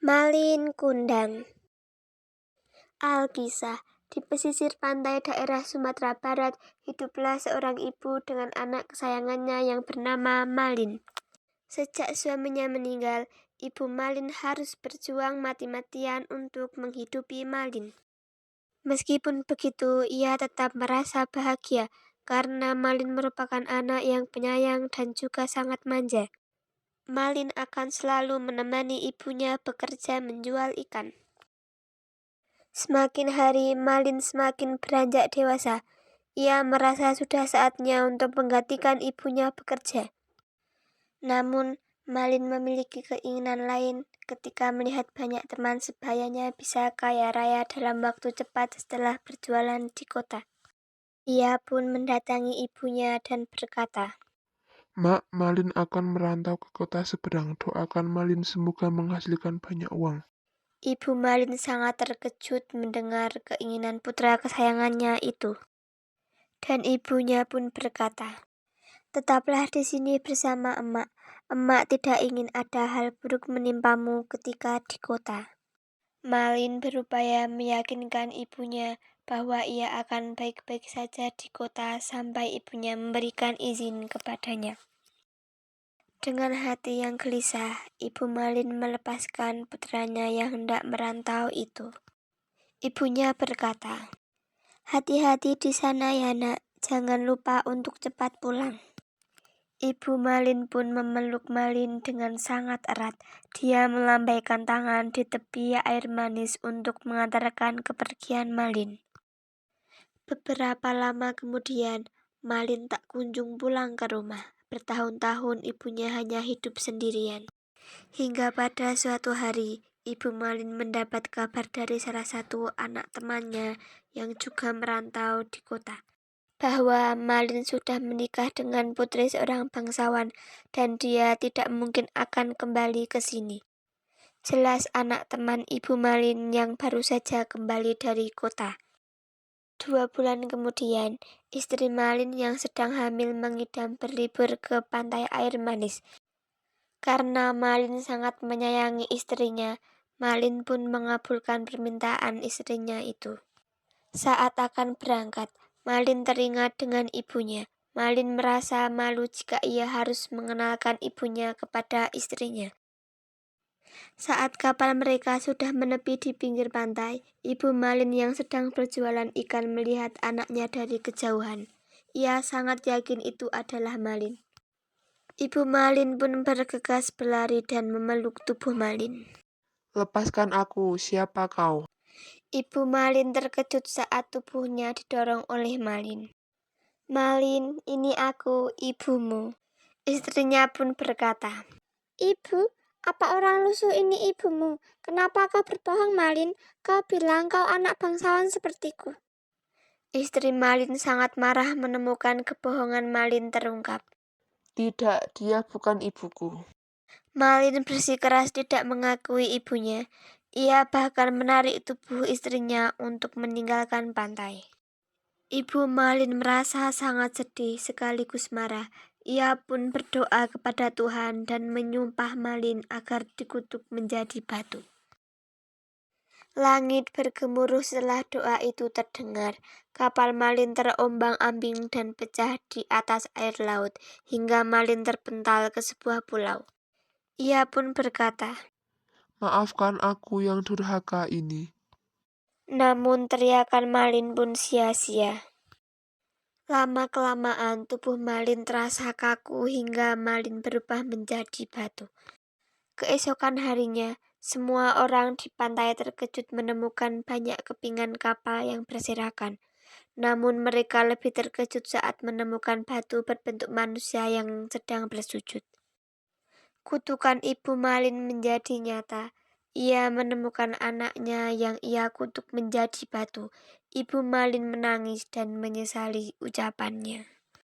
Malin Kundang. Alkisah. Di pesisir pantai daerah Sumatera Barat, hiduplah seorang ibu dengan anak kesayangannya yang bernama Malin. Sejak suaminya meninggal, Ibu Malin harus berjuang mati-matian untuk menghidupi Malin. Meskipun begitu, ia tetap merasa bahagia karena Malin merupakan anak yang penyayang dan juga sangat manja. Malin akan selalu menemani ibunya bekerja menjual ikan. Semakin hari, Malin semakin beranjak dewasa. Ia merasa sudah saatnya untuk menggantikan ibunya bekerja. Namun, Malin memiliki keinginan lain ketika melihat banyak teman sebayanya bisa kaya raya dalam waktu cepat setelah berjualan di kota. Ia pun mendatangi ibunya dan berkata, Mak, Malin akan merantau ke kota seberang. Doakan Malin semoga menghasilkan banyak uang. Ibu Malin sangat terkejut mendengar keinginan putra kesayangannya itu. Dan ibunya pun berkata, "Tetaplah di sini bersama emak. Emak tidak ingin ada hal buruk menimpamu ketika di kota." Malin berupaya meyakinkan ibunya bahwa ia akan baik-baik saja di kota sampai ibunya memberikan izin kepadanya. Dengan hati yang gelisah, Ibu Malin melepaskan putranya yang hendak merantau itu. Ibunya berkata, "Hati-hati di sana ya nak, jangan lupa untuk cepat pulang." Ibu Malin pun memeluk Malin dengan sangat erat. Dia melambaikan tangan di tepi air manis untuk mengantarkan kepergian Malin. Beberapa lama kemudian, Malin tak kunjung pulang ke rumah. Bertahun-tahun ibunya hanya hidup sendirian. Hingga pada suatu hari, Ibu Malin mendapat kabar dari salah satu anak temannya yang juga merantau di kota, bahwa Malin sudah menikah dengan putri seorang bangsawan dan dia tidak mungkin akan kembali ke sini. Jelas anak teman Ibu Malin yang baru saja kembali dari kota. 2 bulan kemudian, istri Malin yang sedang hamil mengidam berlibur ke pantai air manis. Karena Malin sangat menyayangi istrinya, Malin pun mengabulkan permintaan istrinya itu. Saat akan berangkat, Malin teringat dengan ibunya. Malin merasa malu jika ia harus mengenalkan ibunya kepada istrinya. Saat kapal mereka sudah menepi di pinggir pantai, Ibu Malin yang sedang berjualan ikan melihat anaknya dari kejauhan. Ia sangat yakin itu adalah Malin. Ibu Malin pun bergegas berlari dan memeluk tubuh Malin. Lepaskan aku, siapa kau? Ibu Malin terkejut saat tubuhnya didorong oleh Malin. "Malin, ini aku, ibumu." Istrinya pun berkata, "Ibu, apa orang lusuh ini ibumu? Kenapa kau berbohong, Malin? Kau bilang kau anak bangsawan sepertiku." Istri Malin sangat marah menemukan kebohongan Malin terungkap. Tidak, dia bukan ibuku. Malin bersikeras tidak mengakui ibunya. Ia bahkan menarik tubuh istrinya untuk meninggalkan pantai. Ibu Malin merasa sangat sedih sekaligus marah. Ia pun berdoa kepada Tuhan dan menyumpah Malin agar dikutuk menjadi batu. Langit bergemuruh setelah doa itu terdengar. Kapal Malin terombang-ambing dan pecah di atas air laut hingga Malin terpental ke sebuah pulau. Ia pun berkata, Maafkan aku yang durhaka ini. namun teriakan Malin pun sia-sia. Lama-kelamaan tubuh Malin terasa kaku hingga Malin berubah menjadi batu. Keesokan harinya, semua orang di pantai terkejut menemukan banyak kepingan kapal yang berserakan. Namun mereka lebih terkejut saat menemukan batu berbentuk manusia yang sedang bersujud. Kutukan Ibu Malin menjadi nyata. Ia menemukan anaknya yang ia kutuk menjadi batu. Ibu Malin menangis dan menyesali ucapannya.